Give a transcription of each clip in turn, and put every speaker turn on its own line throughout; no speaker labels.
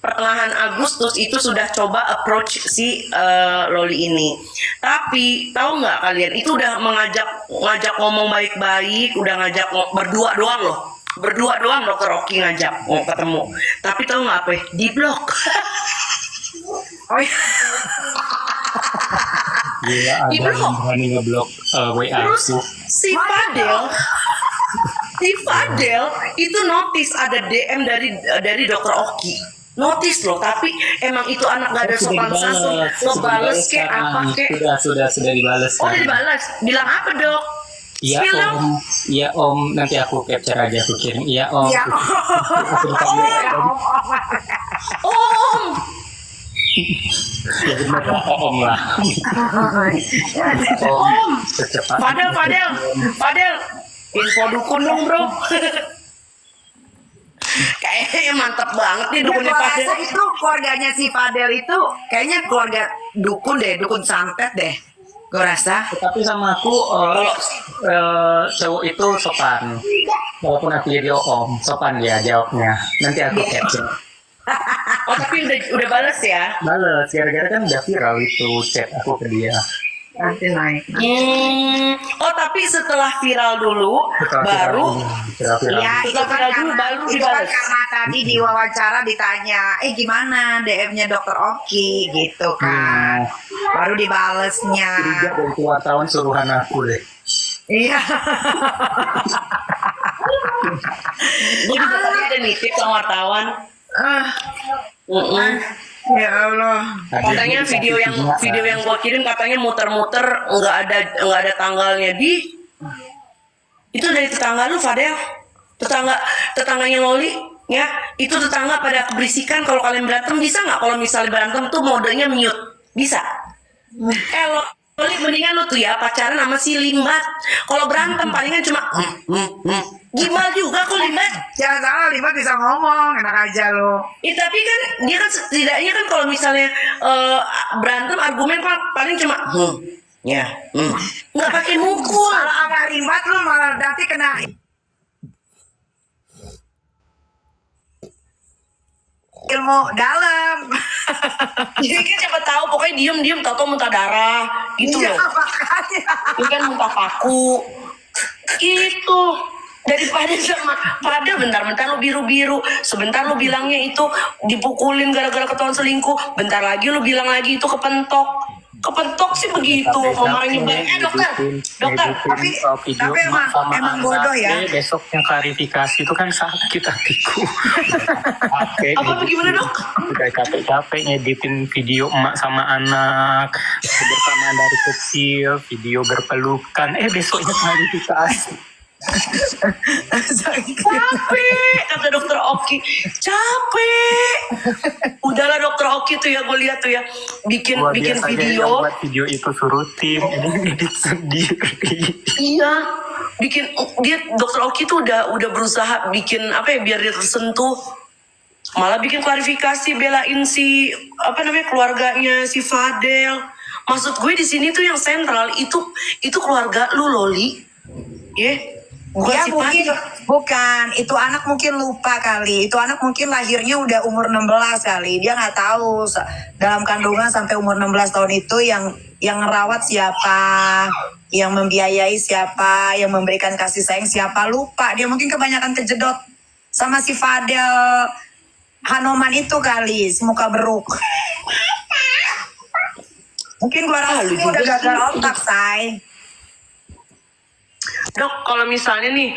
pertengahan Agustus itu sudah coba approach si Loli ini. Tapi tahu nggak kalian, itu udah ngajak ngomong baik-baik, udah ngajak berdua doang loh. Berdua doang Dokter Oki ngajak mau ketemu. Tapi tahu nggak apa? Di blok.
Oh iya.
Iya, ada yang berani ngeblok WA
Terus
aku.
si Fadel itu notice ada DM dari Dokter Oki. Notice loh, tapi emang itu anak gak ada sopan santun, ngebales kayak apa kayak.
Sudah dibales.
Oh, udah dibales. Bilang apa, Dok?
Iya
Spill dong.
om, iya om, nanti aku capture aja, aku kirim. Iya om.
Ya
Aku dipanggil om.
Om.
Ya benar om lah.
Om.
Secepat.
Fadel. Info dukun dong, Bro. Kayaknya mantap banget nih dukunnya
Gua
Fadel.
rasa itu keluarganya si Fadel itu kayaknya keluarga dukun deh, dukun santet deh. Gue rasa.
Tapi sama aku cowok itu sopan. Walaupun aku jadi om, sopan dia jawabnya. Nanti aku capture.
Oh, tapi udah balas ya?
Balas, gara-gara kan udah viral itu chat aku ke dia.
Nanti naik.
Oh, tapi setelah viral dulu, baru
Viral.
Ya, itu kan
baru
itu kan
dibales.
karena tadi di wawancara ditanya, gimana DM-nya Dokter Oki gitu kan. Baru dibalesnya.
Tiga dari wartawan suruhan aku deh.
Iya.
Gue juga tadi ada nitip sama wartawan.
Ah, ya Allah.
Katanya video yang gue kirim katanya muter-muter nggak ada tanggalnya itu dari tetangga lu Fadel, tetangganya Loli ya, itu tetangga pada keberisikan. Kalau kalian berantem bisa nggak, kalau misalnya berantem tuh modenya mute bisa? Loli mendingan lu tuh ya pacaran sama si Limbat. Kalau berantem palingan cuma Gimal juga kok Limbat.
Jangan salah, Limat bisa ngomong, enak aja lo.
Tapi kan dia kan setidaknya kan kalau misalnya berantem argumen kan paling cuma nggak pakai mukul.
Kalau sama Limat lu malah nanti kena ilmu dalam.
Jadi kan siapa tahu pokoknya diem tahu muntah darah gitu
Iya,
loh.
makanya.
Ini kan muntah paku itu. Daripada sama Fadel bentar-bentar lu biru-biru, sebentar lu bilangnya itu dipukulin gara-gara ketahuan selingkuh, bentar lagi lu bilang lagi itu kepentok sih begitu. Memarahnya dokter
Tapi emang bodoh ya.
Besoknya klarifikasi itu kan sakit hatiku.
apa bagaimana Dok?
Udah capek-capek ngeditin video emak sama anak bersamaan dari kecil, video berpelukan, besoknya klarifikasi.
Capek kata Dokter Oki, capek. Udahlah Dokter Oki tuh ya, gue lihat tuh ya bikin video.
Buat video itu suruh tim, ini edit sendiri.
Iya, dia Dokter Oki tuh udah berusaha bikin apa ya biar dia tersentuh. Malah bikin klarifikasi belain si keluarganya si Fadel. Maksud gue di sini tuh yang sentral itu keluarga lu Loli.
Dia bukan, itu anak mungkin lupa kali. Itu anak mungkin lahirnya udah umur 16 kali. Dia nggak tahu dalam kandungan sampai umur 16 tahun itu yang ngerawat siapa, yang membiayai siapa, yang memberikan kasih sayang siapa, lupa. Dia mungkin kebanyakan kejedot sama si Fadel Hanoman itu kali, si muka beruk. Mungkin gua rasa dia udah gagal otak, say.
Dok, kalau misalnya nih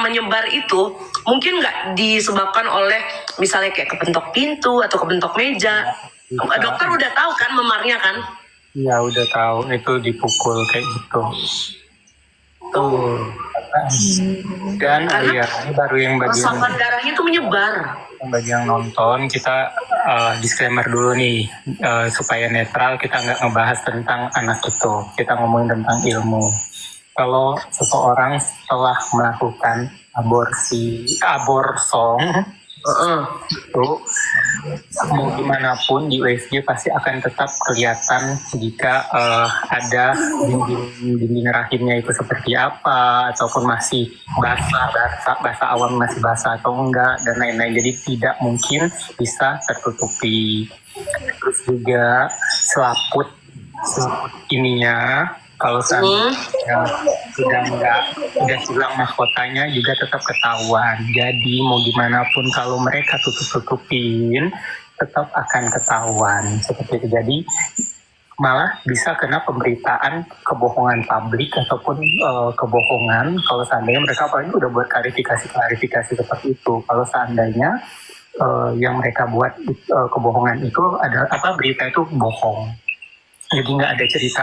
menyebar itu mungkin nggak disebabkan oleh misalnya kayak kepentok pintu atau kepentok meja. Dokter udah tahu kan memarnya kan?
Iya udah tahu, itu dipukul kayak gitu. Tuh. Dan ini baru yang bagian
resapan darahnya tuh menyebar.
Bagi yang nonton, kita disclaimer dulu nih, supaya netral, kita nggak ngebahas tentang anak itu, kita ngomongin tentang ilmu. Kalau seseorang setelah melakukan aborsi
Heeh.
Itu mau gimana pun di USG pasti akan tetap kelihatan jika ada dinding rahimnya itu seperti apa, ataupun masih basah awan masih basah atau enggak, dan lain-lain. Jadi tidak mungkin bisa tertutupi. Terus juga selaput ininya, kalau seandainya udah hilang mahkotanya juga tetap ketahuan. Jadi mau gimana pun kalau mereka tutupin tetap akan ketahuan seperti itu. Jadi malah bisa kena pemberitaan kebohongan publik ataupun kebohongan kalau seandainya mereka apalagi udah buat klarifikasi seperti itu. Kalau seandainya yang mereka buat kebohongan itu ada berita itu bohong. Jadi nggak ada cerita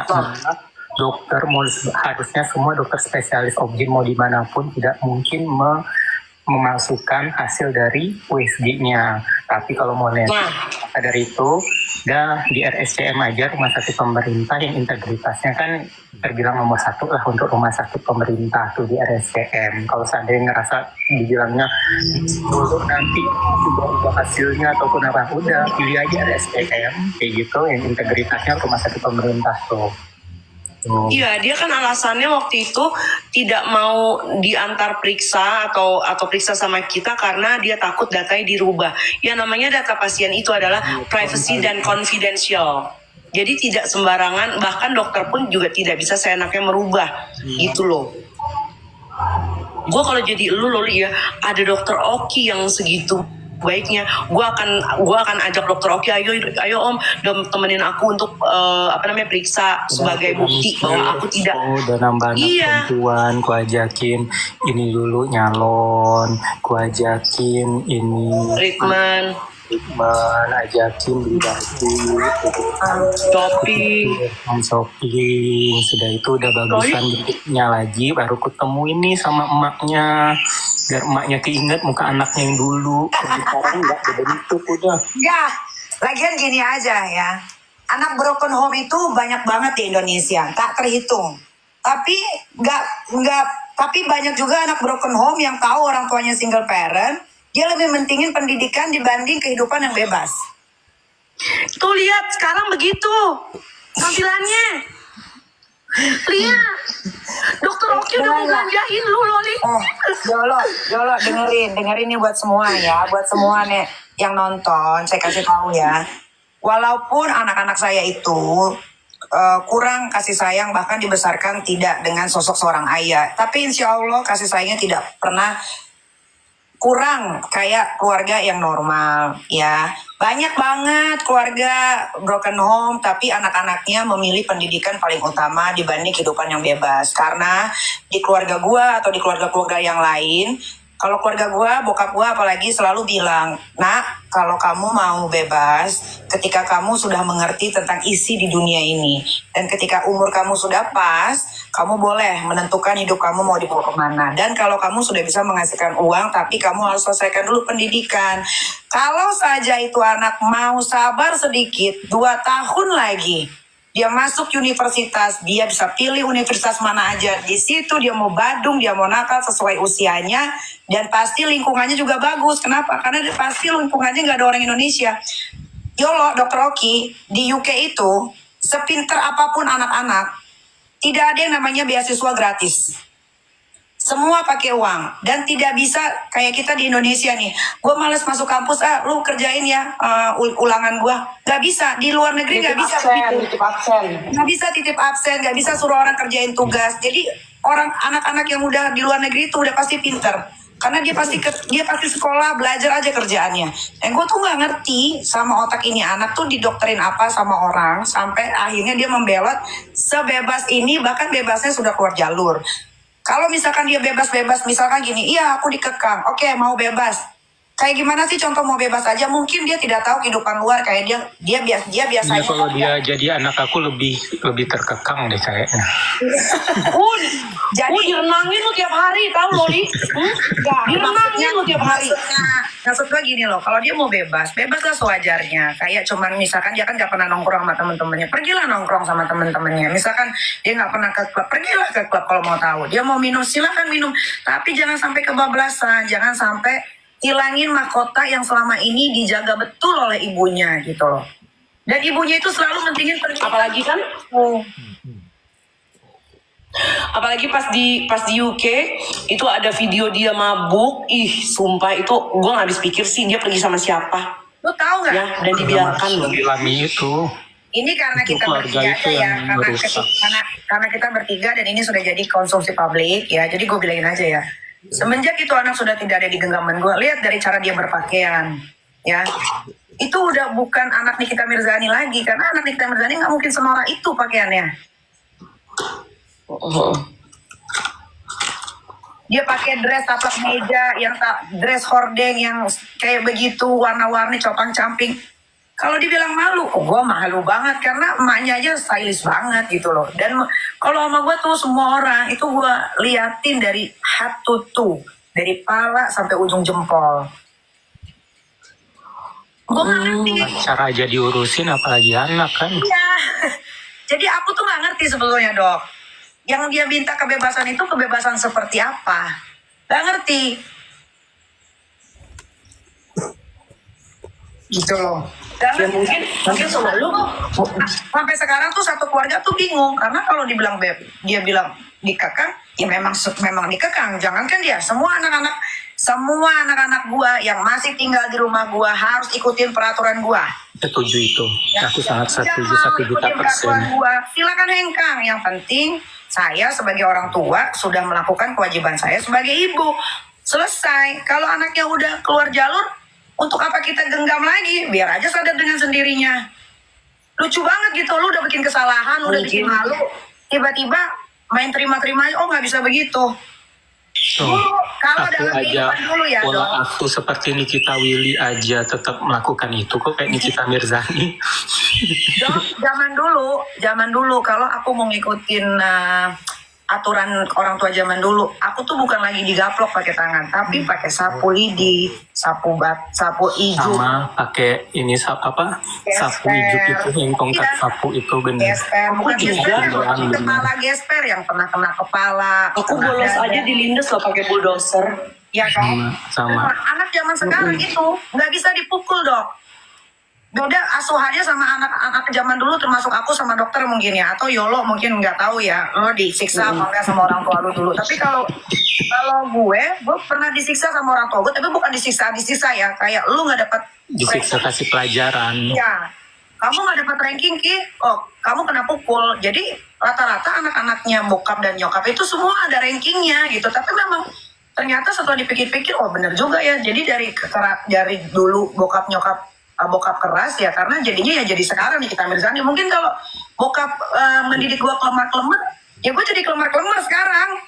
dokter harusnya semua dokter spesialis objin mau dimanapun tidak mungkin memasukkan hasil dari USG-nya. Tapi kalau mau lihat dari itu, di RSCM aja rumah sakit pemerintah yang integritasnya kan terbilang nomor 1 lah untuk rumah sakit pemerintah tuh di RSCM. Kalau seandainya ngerasa dibilangnya dulu nanti ubah hasilnya ataupun apa, udah pilih aja RSCM kayak gitu yang integritasnya rumah sakit pemerintah tuh.
Iya, dia kan alasannya waktu itu tidak mau diantar periksa atau periksa sama kita karena dia takut datanya dirubah. Yang namanya data pasien itu adalah privacy dan confidential. Jadi tidak sembarangan, bahkan dokter pun juga tidak bisa seenaknya merubah. Gitu loh. Gue kalau jadi Loli ya, ada dokter Oki yang segitu baiknya, gue akan ajak dokter Oki, ayo om temenin aku untuk periksa sebagai bukti bahwa aku tidak
udah nambah perempuan, ku ajakin ini dulu nyalon, ku ajakin ini
treatment,
ajakin beli baju, shopping, sudah itu udah bagusan bentuknya lagi, baru ketemu ini sama emaknya, biar emaknya keinget muka anaknya yang dulu. Sekarang nggak ada bentuk udah.
Ya, lagian gini aja ya, anak broken home itu banyak banget di Indonesia, tak terhitung. Tapi tapi banyak juga anak broken home yang tahu orang tuanya single parent, dia lebih mentingin pendidikan dibanding kehidupan yang bebas.
Tuh lihat sekarang begitu tampilannya. Lihat, dokter Oki udah mau belanjain lu Loli.
Yolo, dengerin nih buat semua ya, buat semua nih yang nonton, saya kasih tahu ya. Walaupun anak-anak saya itu kurang kasih sayang, bahkan dibesarkan tidak dengan sosok seorang ayah, tapi insya Allah kasih sayangnya tidak pernah kurang kayak keluarga yang normal ya. Banyak banget keluarga broken home tapi anak-anaknya memilih pendidikan paling utama dibanding kehidupan yang bebas. Karena di keluarga gua atau di keluarga-keluarga yang lain, kalau keluarga gua, bokap gua apalagi selalu bilang, nak, kalau kamu mau bebas, ketika kamu sudah mengerti tentang isi di dunia ini, dan ketika umur kamu sudah pas, kamu boleh menentukan hidup kamu mau dibawa kemana. Dan kalau kamu sudah bisa menghasilkan uang, tapi kamu harus selesaikan dulu pendidikan. Kalau saja itu anak mau sabar sedikit, 2 tahun lagi, dia masuk universitas, dia bisa pilih universitas mana aja. Di situ dia mau badung, dia mau nakal sesuai usianya, dan pasti lingkungannya juga bagus. Kenapa? Karena pasti lingkungannya nggak ada orang Indonesia. Yolo, Dr. Oki, di UK itu, sepinter apapun anak-anak, tidak ada yang namanya beasiswa gratis. Semua pakai uang. Dan tidak bisa kayak kita di Indonesia nih. Gue males masuk kampus, lu kerjain ya ulangan gue. Gak bisa. Di luar negeri gak bisa begitu. Gak bisa titip absen. Gak bisa suruh orang kerjain tugas. Jadi anak-anak yang udah di luar negeri itu udah pasti pinter. Karena dia pasti sekolah, belajar aja kerjaannya. Dan gue tuh gak ngerti sama otak ini anak tuh didokterin apa sama orang. Sampai akhirnya dia membelot sebebas ini, bahkan bebasnya sudah keluar jalur. Kalau misalkan dia bebas-bebas, misalkan gini, iya aku dikekang, oke mau bebas. Kayak gimana sih contoh mau bebas aja? Mungkin dia tidak tahu kehidupan luar kayak dia biasanya.
Ya, kalau dia jadi anak aku lebih terkekang deh kayaknya.
Jadi direnangin lu tiap hari, tahu Loli? Direnangin lu tiap hari.
Maksud gue gini loh, kalau dia mau bebas lah sewajarnya. Kayak cuman misalkan dia kan gak pernah nongkrong sama temen-temennya, pergilah nongkrong sama temen-temennya. Misalkan dia gak pernah ke klub, pergilah ke klub kalau mau tahu. Dia mau minum, silakan minum. Tapi jangan sampai kebablasan, jangan sampai hilangin mahkota yang selama ini dijaga betul oleh ibunya gitu loh. Dan ibunya itu selalu mentingin
Apalagi kan, apalagi pas di UK itu ada video dia mabuk. Ih, sumpah itu gue nggak habis pikir sih dia pergi sama siapa.
Lu tahu nggak?
Ya, dan dibiarkan loh.
Lami itu.
Ini karena
Itu
kita
keluarga
bertiga
itu
aja ya,
yang merusak.
karena kita bertiga dan ini sudah jadi konsumsi publik ya. Jadi gue bilangin aja ya. Semenjak itu anak sudah tidak ada di genggaman gue, lihat dari cara dia berpakaian, ya. Itu udah bukan anak Nikita Mirzani lagi, karena anak Nikita Mirzani nggak mungkin senorak itu pakaiannya. Dia pakai dress taplak meja, dress hordeng yang kayak begitu, warna-warni, copang-camping. Kalau dibilang malu, gue malu banget karena emaknya aja stylish banget gitu loh. Dan kalau sama gue tuh semua orang itu gue liatin dari head to toe, dari pala sampai ujung jempol. Gue nggak ngerti.
Cara aja diurusin apalagi anak kan.
Iya. Jadi aku tuh nggak ngerti sebetulnya dok. Yang dia minta kebebasan itu kebebasan seperti apa? Nggak ngerti. Gitu loh. Dan
Ya mungkin sama lu
sampai sekarang tuh satu keluarga tuh bingung karena kalau dibilang dia bilang dikekang, ya memang dikekang. Jangankan dia, semua anak-anak gua yang masih tinggal di rumah gua harus ikutin peraturan gua.
Setuju itu. Aku sangat setuju
Jangan
1 juta
ikutin peraturan
%.
gua. Silakan hengkang. Yang penting saya sebagai orang tua sudah melakukan kewajiban saya sebagai ibu. Selesai. Kalau anaknya udah keluar jalur, untuk apa kita genggam lagi? Biar aja sadar dengan sendirinya. Lucu banget gitu, lu udah bikin kesalahan, udah bikin malu, tiba-tiba main terima-terima, oh nggak bisa begitu.
Tuh,
Kalau
aku
dalam
aja
kehidupan dulu ya dong.
pola aku seperti Nikita Willy aja tetap melakukan itu kok kayak Nikita Mirzani.
Dok, zaman dulu kalau aku mau ngikutin aturan orang tua zaman dulu, aku tuh bukan lagi digaplok pakai tangan, tapi pakai sapu lidi, sapu ijuk,
Sama pakai ini apa? Sapu ijuk itu yang tongkat
Iya.
sapu itu bener.
gesper, bukan
Aku juga.
gesper, yang
Bener.
kepala gesper yang pernah kena kepala.
aku
kena
bolos
dada.
aja dilindes loh pakai bulldozer.
Ya kan?
Sama.
Anak zaman sekarang itu nggak bisa dipukul dok. Beda asuhannya sama anak-anak zaman dulu, termasuk aku sama dokter mungkin ya, atau Yolo mungkin nggak tahu ya, lo disiksa apa enggak sama orang tua lo dulu. Tapi kalau gue pernah disiksa sama orang tua gue, tapi bukan disiksa ya, kayak lu nggak dapat
Disiksa kasih pelajaran.
ya, kamu nggak dapat ranking ki, oh kamu kena pukul. Jadi rata-rata anak-anaknya bokap dan nyokap itu semua ada rankingnya gitu. Tapi memang ternyata setelah dipikir-pikir, oh bener juga ya. Jadi dari dulu bokap keras ya, karena jadinya ya jadi sekarang nih kita Mirzani. Mungkin kalau bokap mendidik gua kelemar-kelemar, ya gue jadi kelemar-kelemar sekarang.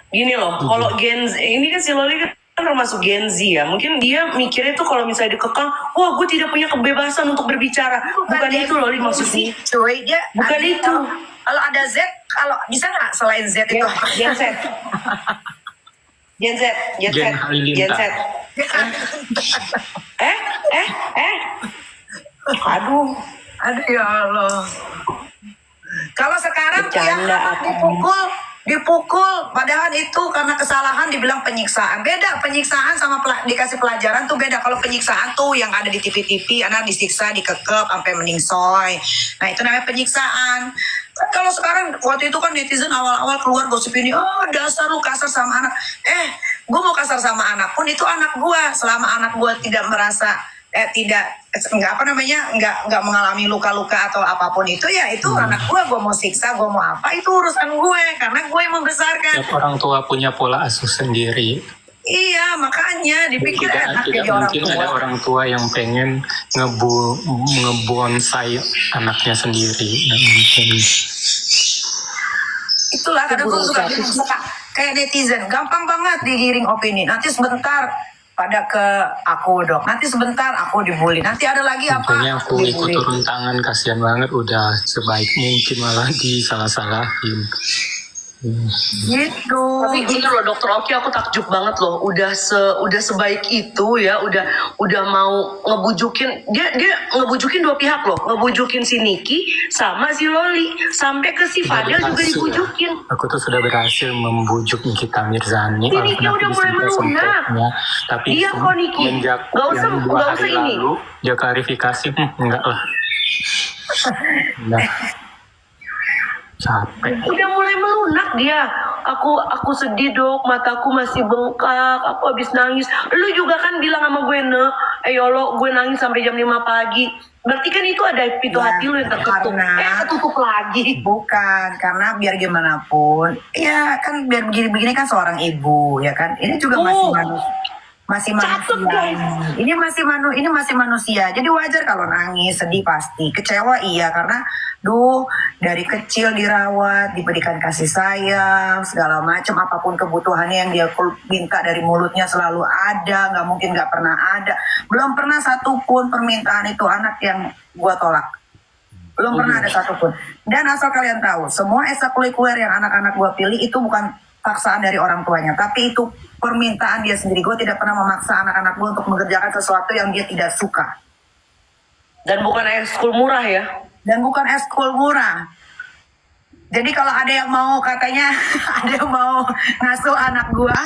Gini loh, kalau Gen Z, ini kan si Loli kan termasuk Gen Z ya. Mungkin dia mikirnya tuh kalau misalnya dikekang, wah gue tidak punya kebebasan untuk berbicara. Bukan itu Loli maksudnya.
Cuy, dia
Bukan itu.
Kalau ada Z, kalau bisa nggak selain Z itu?
Gen Z. Gen Z. Gen Z.
Gen Halilintar.
Gen Z. Aduh.
Aduh ya Allah. Kalau sekarang ya
Bercanda
anak dipukul, padahal itu karena kesalahan dibilang penyiksaan. Beda penyiksaan sama dikasih pelajaran tuh beda. Kalau penyiksaan tuh yang ada di TV-TV, anak disiksa, dikekep sampai meningsoy. Nah itu namanya penyiksaan. Kan kalau sekarang waktu itu kan netizen awal-awal keluar gosip ini, oh dasar lu kasar sama anak. Gue mau kasar sama anak pun itu anak gue. Selama anak gue tidak merasa nggak mengalami luka-luka atau apapun itu, ya itu anak gue mau siksa, gue mau apa, itu urusan gue karena gue yang membesarkan.
Tiap orang tua punya pola asuh sendiri.
Iya, makanya dipikir enak
Tidak
jadi orang
mungkin
tua.
ada orang tua yang pengen ngebonsai anaknya sendiri. Nggak mungkin.
Itulah kadang gue suka kayak netizen, gampang banget digiring opini. Nanti sebentar pada ke aku dok, nanti sebentar aku dibully, nanti ada lagi apa?
Makanya aku ikut
dibully.
turun tangan, kasihan banget, udah sebaik mungkin malah disalah-salahin.
Gitu.
Tapi ini loh Dokter Oki, aku takjub banget loh. Udah sebaik itu ya, udah mau ngebujukin dia ngebujukin dua pihak loh, ngebujukin si Niki sama si Loli, sampai ke si Fadel juga dibujukin.
Aku tuh sudah berhasil membujuk Nikita Mirzani.
Si Niki udah mulai melunak.
Tapi
Iya kok Niki,
semenjak
nggak usah
yang 2 hari
ini.
lalu dia klarifikasi, enggak lah. Udah capek.
Udah mulai melunak dia. Aku sedih Dok, mataku masih bengkak, aku habis nangis. Lu juga kan bilang sama gue, Yolo, gue nangis sampai jam 5 pagi. Berarti kan itu ada pintu hati lu yang tertutup. Ketutup lagi.
Bukan, karena biar gimana pun, ya kan biar begini-begini kan seorang ibu, ya kan. Ini juga masih manusia. Ini masih manusia. Jadi wajar kalau nangis, sedih pasti. Kecewa iya, karena dari kecil dirawat, diberikan kasih sayang, segala macam, apapun kebutuhannya yang dia minta dari mulutnya selalu ada, nggak mungkin nggak pernah ada. Belum pernah satupun permintaan itu anak yang gua tolak. Belum pernah ada satupun. Dan asal kalian tahu, semua ekstrakurikuler yang anak-anak gua pilih itu bukan paksaan dari orang tuanya, tapi itu permintaan dia sendiri. Gue tidak pernah memaksa anak-anak gue untuk mengerjakan sesuatu yang dia tidak suka.
Dan bukan ekskul murah ya?
Dan bukan ekskul murah. Jadi kalau ada yang mau katanya, ada yang mau ngasuh anak gue,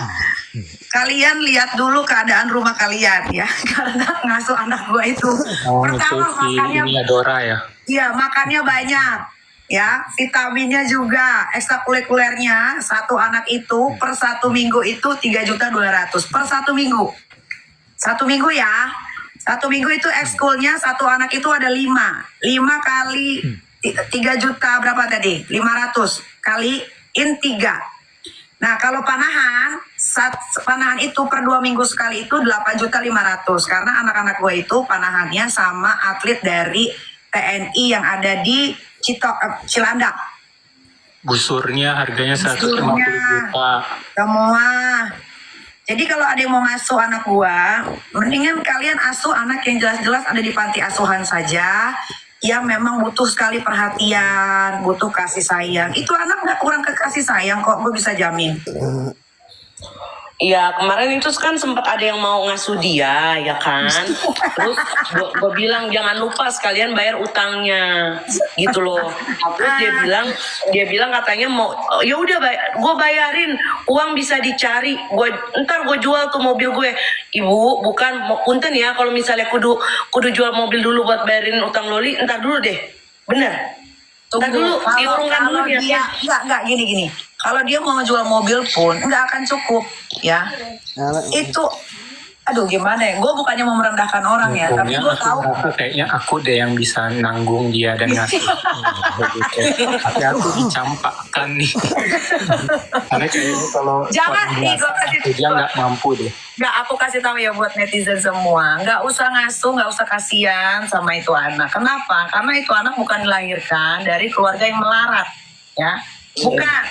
kalian lihat dulu keadaan rumah kalian ya. Karena ngasuh anak gue itu, pertama makannya,
ini Dora ya?
Iya, makannya banyak. Ya, vitaminnya juga, ekstrakurikulernya satu anak itu per 1 minggu itu 3.200.000 per 1 minggu. 1 minggu ya. 1 minggu itu ekskulnya satu anak itu ada 5 kali 3 juta berapa tadi? 500 kaliin 3. Nah, kalau panahan itu per 2 minggu sekali itu 8.500.000 karena anak-anak gue itu panahannya sama atlet dari TNI yang ada di Cilandak.
Busurnya harganya 150 juta.
Semua. Jadi kalau ada yang mau ngasuh anak gua, mendingan kalian asuh anak yang jelas-jelas ada di panti asuhan saja, yang memang butuh sekali perhatian, butuh kasih sayang. Itu anak nggak kurang ke kasih sayang kok, gue bisa jamin.
Iya, kemarin itu kan sempat ada yang mau ngasuh dia, ya kan? Terus gue bilang jangan lupa sekalian bayar utangnya, gitu loh. Terus dia bilang katanya mau, ya udah gue bayarin, uang bisa dicari. Ntar gue jual tuh mobil gue. Ibu, bukan, punten ya, kalau misalnya kudu jual mobil dulu buat bayarin utang Loli, ntar dulu deh, bener. Ntar dulu, diurungkan dulu ya.
Enggak, gini. Kalau dia mau jual mobil pun nggak akan cukup ya. Itu aduh gimana ya, gue bukannya mau merendahkan orang ya, tapi gue tahu
kayaknya aku deh yang bisa nanggung dia dan ngasih. Tapi aku dicampakkan nih. Karena kayaknya kalau
jangan nih, gue kasih
dia nggak mampu deh.
Nggak, aku kasih tahu ya buat netizen semua, nggak usah ngasuh, nggak usah kasihan sama itu anak. Kenapa? Karena itu anak bukan dilahirkan dari keluarga yang melarat ya, bukan.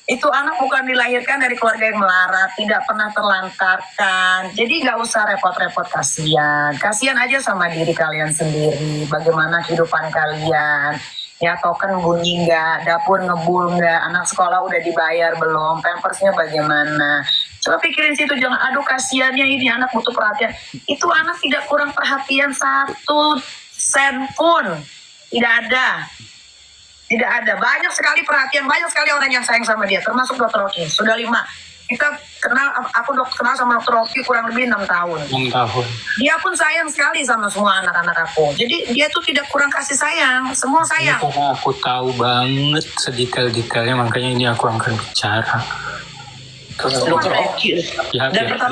Itu anak bukan dilahirkan dari keluarga yang melarat, tidak pernah terlantarkan. Jadi nggak usah repot-repot kasihan. Kasihan aja sama diri kalian sendiri. Bagaimana kehidupan kalian? Ya, token bunyi nggak, dapur ngebul nggak, anak sekolah udah dibayar belum, pampersnya bagaimana? Coba pikirin situ, jangan aduh kasihannya ini anak butuh perhatian. Itu anak tidak kurang perhatian 1 sen pun. Tidak ada. Tidak ada, banyak sekali perhatian, banyak sekali orang yang sayang sama dia, termasuk Dr. Oki. Sudah 5. Kita kenal, aku kenal sama Dr. Oki kurang lebih 6 tahun.
6 tahun.
Dia pun sayang sekali sama semua anak-anak aku. Jadi dia tuh tidak kurang kasih sayang, semua sayang.
Karena aku tahu banget sedetail-detailnya, makanya ini aku akan bicara.
Dr. Oki.
Ya,
Dan pertama